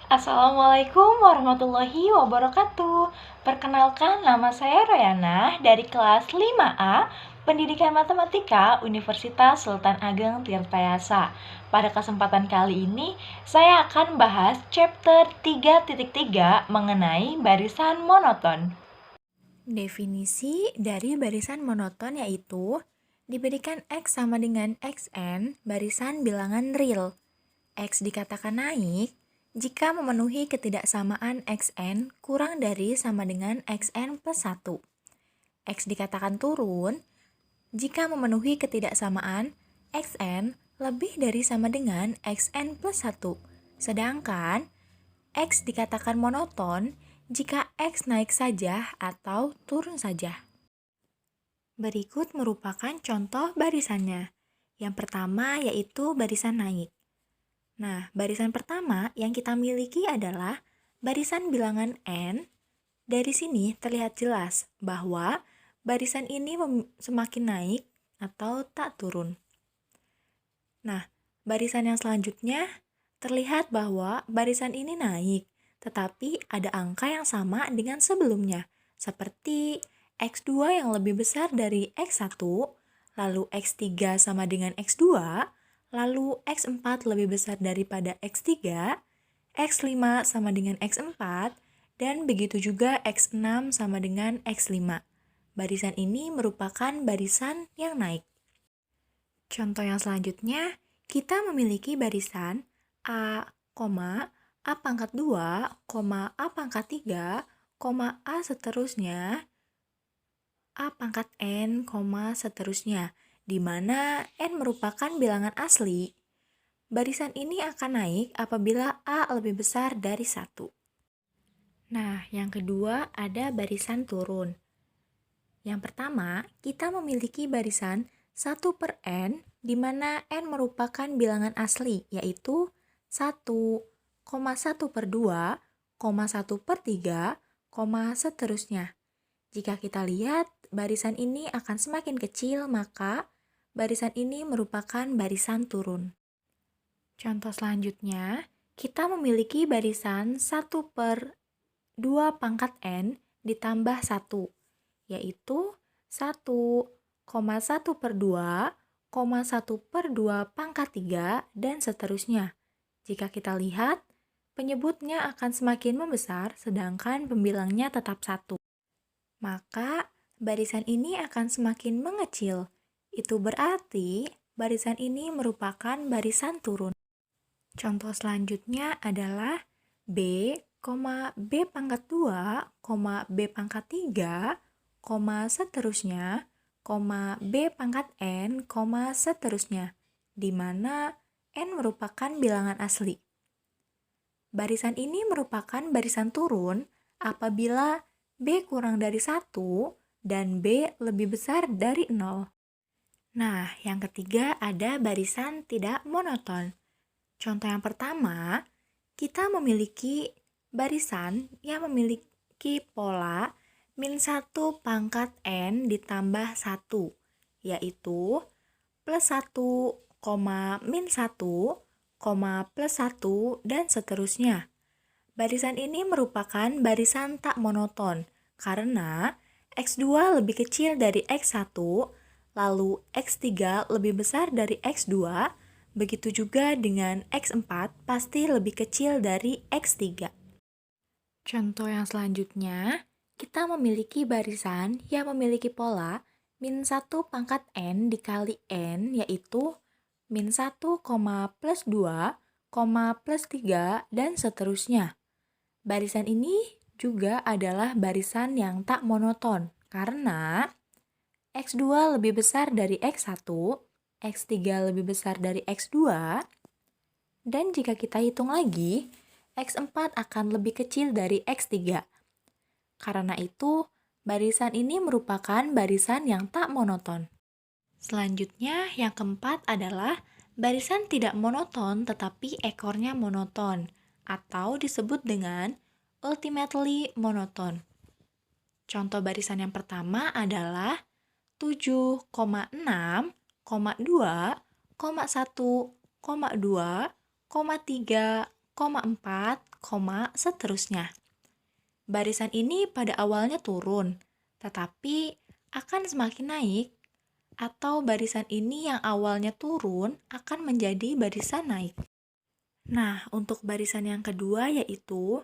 Assalamualaikum warahmatullahi wabarakatuh. Perkenalkan, nama saya Royana dari kelas 5A Pendidikan Matematika Universitas Sultan Ageng Tirtayasa. Pada kesempatan kali ini, saya akan bahas chapter 3.3 mengenai barisan monoton. Definisi dari barisan monoton yaitu diberikan X sama dengan Xn barisan bilangan real. X dikatakan naik jika memenuhi ketidaksamaan Xn kurang dari sama dengan Xn plus 1. X dikatakan turun jika memenuhi ketidaksamaan Xn lebih dari sama dengan Xn plus 1. Sedangkan X dikatakan monoton jika X naik saja atau turun saja. Berikut merupakan contoh barisannya. Yang pertama yaitu barisan naik. Nah, barisan pertama yang kita miliki adalah barisan bilangan n. Dari sini terlihat jelas bahwa barisan ini semakin naik atau tak turun. Nah, barisan yang selanjutnya terlihat bahwa barisan ini naik, tetapi ada angka yang sama dengan sebelumnya, seperti X2 yang lebih besar dari X1, lalu X3 sama dengan X2, lalu X4 lebih besar daripada X3, X5 sama dengan X4, dan begitu juga X6 sama dengan X5. Barisan ini merupakan barisan yang naik. Contoh yang selanjutnya, kita memiliki barisan A, A pangkat 2, A pangkat 3, A seterusnya, A pangkat N, seterusnya, di mana N merupakan bilangan asli. Barisan ini akan naik apabila A lebih besar dari 1. Nah, yang kedua ada barisan turun. Yang pertama, kita memiliki barisan 1 per N, di mana N merupakan bilangan asli, yaitu 1, 1 per 2, 1 per 3, seterusnya. Jika kita lihat, barisan ini akan semakin kecil, maka barisan ini merupakan barisan turun. Contoh selanjutnya, kita memiliki barisan 1 per 2 pangkat N ditambah 1, yaitu 1,1 per 2, 1 per 2 pangkat 3, dan seterusnya. Jika kita lihat, penyebutnya akan semakin membesar sedangkan pembilangnya tetap 1. Maka barisan ini akan semakin mengecil. Itu berarti barisan ini merupakan barisan turun. Contoh selanjutnya adalah B, B pangkat 2, B pangkat 3, seterusnya, B pangkat N, seterusnya, di mana N merupakan bilangan asli. Barisan ini merupakan barisan turun apabila B kurang dari 1 dan B lebih besar dari 0. Nah, yang ketiga ada barisan tidak monoton. Contoh yang pertama, kita memiliki barisan yang memiliki pola min 1 pangkat N ditambah 1, yaitu plus 1, min 1, plus 1, dan seterusnya. Barisan ini merupakan barisan tak monoton karena X2 lebih kecil dari X1, lalu X3 lebih besar dari X2, begitu juga dengan X4 pasti lebih kecil dari X3. Contoh yang selanjutnya, kita memiliki barisan yang memiliki pola min 1 pangkat N dikali N, yaitu min 1, plus 2, plus 3, dan seterusnya. Barisan ini juga adalah barisan yang tak monoton karena X2 lebih besar dari X1, X3 lebih besar dari X2, dan jika kita hitung lagi, X4 akan lebih kecil dari X3. Karena itu, barisan ini merupakan barisan yang tak monoton. Selanjutnya, yang keempat adalah barisan tidak monoton tetapi ekornya monoton, atau disebut dengan ultimately monoton. Contoh barisan yang pertama adalah 7,6, 2, 1, 2, 3, 4, seterusnya. Barisan ini pada awalnya turun, tetapi akan semakin naik, atau barisan ini yang awalnya turun akan menjadi barisan naik. Nah, untuk barisan yang kedua yaitu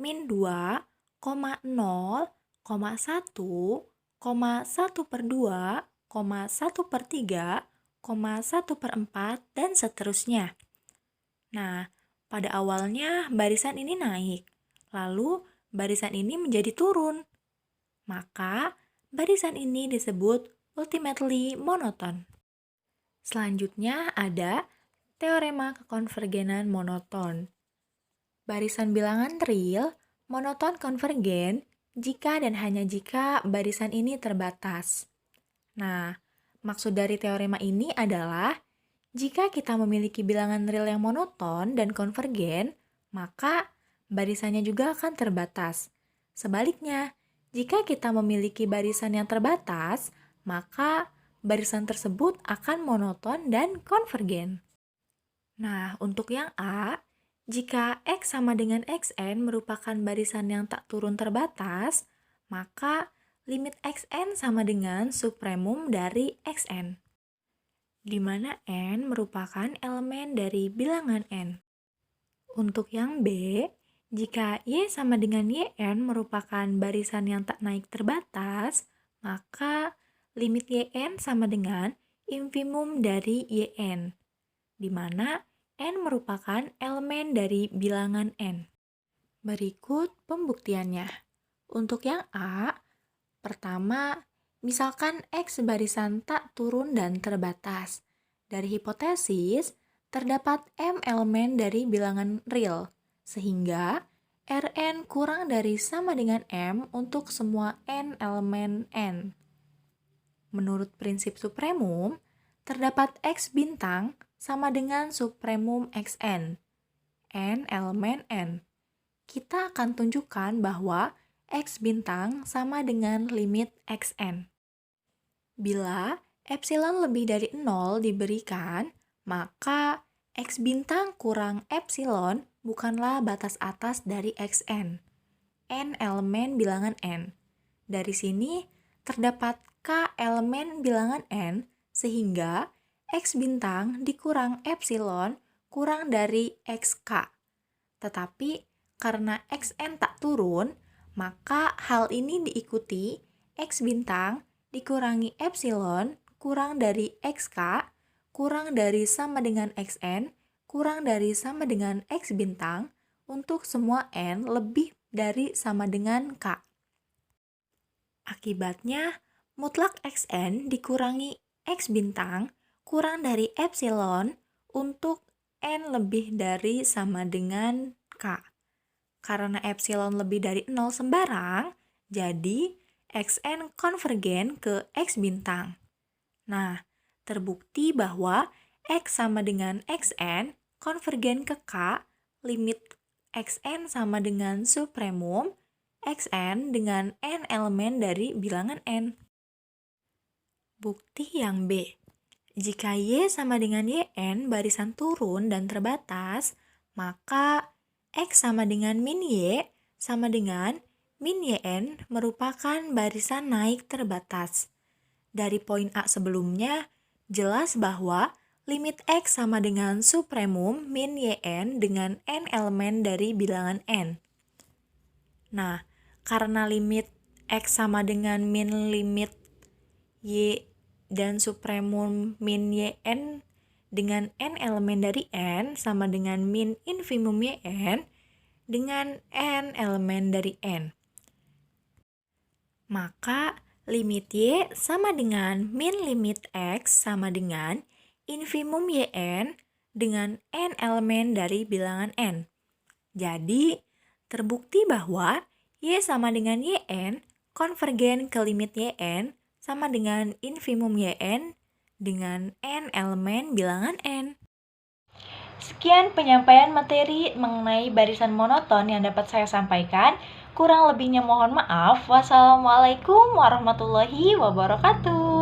min 2, 0, 1, 1 per 2, 1 per 3, 1 per 4, dan seterusnya. Nah, pada awalnya barisan ini naik, lalu barisan ini menjadi turun. Maka, barisan ini disebut ultimately monoton. Selanjutnya ada teorema kekonvergenan monoton. Barisan bilangan real monoton konvergen jika dan hanya jika barisan ini terbatas. Nah, maksud dari teorema ini adalah jika kita memiliki bilangan real yang monoton dan konvergen, maka barisannya juga akan terbatas. Sebaliknya, jika kita memiliki barisan yang terbatas, maka barisan tersebut akan monoton dan konvergen. Nah, untuk yang A, jika X sama dengan Xn merupakan barisan yang tak turun terbatas, maka limit Xn sama dengan supremum dari Xn, di mana n merupakan elemen dari bilangan n. Untuk yang B, jika Y sama dengan Yn merupakan barisan yang tak naik terbatas, maka limit Yn sama dengan infimum dari Yn, di mana n merupakan elemen dari bilangan n. Berikut pembuktiannya. Untuk yang A, pertama, misalkan X barisan tak turun dan terbatas. Dari hipotesis, terdapat M elemen dari bilangan real, sehingga Rn kurang dari sama dengan M untuk semua N elemen N. Menurut prinsip supremum, terdapat X bintang sama dengan supremum Xn, N elemen N. Kita akan tunjukkan bahwa X bintang sama dengan limit Xn. Bila epsilon lebih dari 0 diberikan, maka X bintang kurang epsilon bukanlah batas atas dari Xn, N elemen bilangan N. Dari sini terdapat K elemen bilangan N, sehingga X bintang dikurang epsilon kurang dari XK. Tetapi karena Xn tak turun, maka hal ini diikuti X bintang dikurangi epsilon kurang dari XK, kurang dari sama dengan Xn, kurang dari sama dengan X bintang untuk semua N lebih dari sama dengan K. Akibatnya, mutlak Xn dikurangi X bintang kurang dari epsilon untuk N lebih dari sama dengan K. Karena epsilon lebih dari 0 sembarang, jadi Xn konvergen ke X bintang. Nah, terbukti bahwa X sama dengan Xn konvergen ke K, limit Xn sama dengan supremum, Xn dengan N elemen dari bilangan N. Bukti yang B. Jika Y sama dengan Yn barisan turun dan terbatas, maka X sama dengan min Y sama dengan min Yn merupakan barisan naik terbatas. Dari poin A sebelumnya, jelas bahwa limit X sama dengan supremum min Yn dengan N elemen dari bilangan N. Nah, karena limit X sama dengan min limit Y dan supremum min Yn dengan N elemen dari N sama dengan min infimum Yn dengan N elemen dari N. Maka limit Y sama dengan min limit X sama dengan infimum Yn dengan N elemen dari bilangan N. Jadi, terbukti bahwa Y sama dengan Yn konvergen ke limit Yn sama dengan infimum Yn dengan N elemen bilangan N. Sekian penyampaian materi mengenai barisan monoton yang dapat saya sampaikan. Kurang lebihnya mohon maaf. Wassalamualaikum warahmatullahi wabarakatuh.